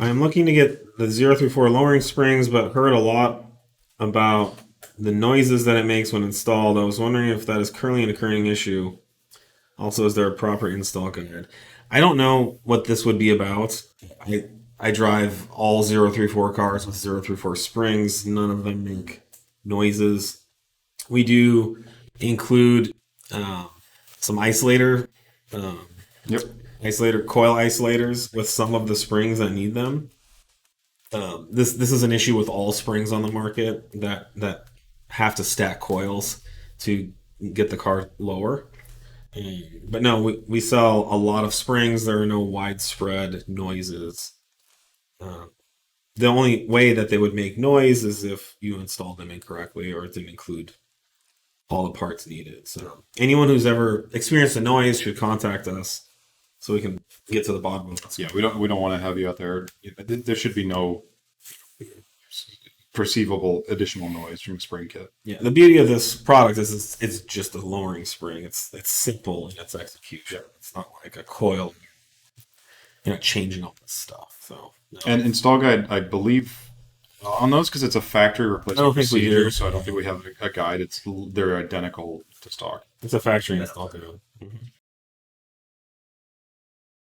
I'm looking to get the 034 lowering springs, but heard a lot about the noises that it makes when installed. I was wondering if that is currently an occurring issue. Also, is there a proper install guide? I don't know what this would be about. I drive all 034 cars with 034 springs. None of them make noises. We do include some um, Yep. coil isolators with some of the springs that need them. This is an issue with all springs on the market that have to stack coils to get the car lower. But no, we sell a lot of springs. There are no widespread noises. Uh, the only way that they would make noise is if you installed them incorrectly or it didn't include all the parts needed. So anyone who's ever experienced a noise should contact us so we can get to the bottom of this. Yeah, we don't want to have you out there. There should be no perceivable additional noise from a spring kit. Yeah, the beauty of this product is it's just a lowering spring. It's simple in its execution. It's not like a coil. You're not changing all this stuff. So no. And install guide, I believe, on those because it's a factory I replacement don't think we procedure, do. so I don't think we have a guide. They're identical to stock. It's a factory install too.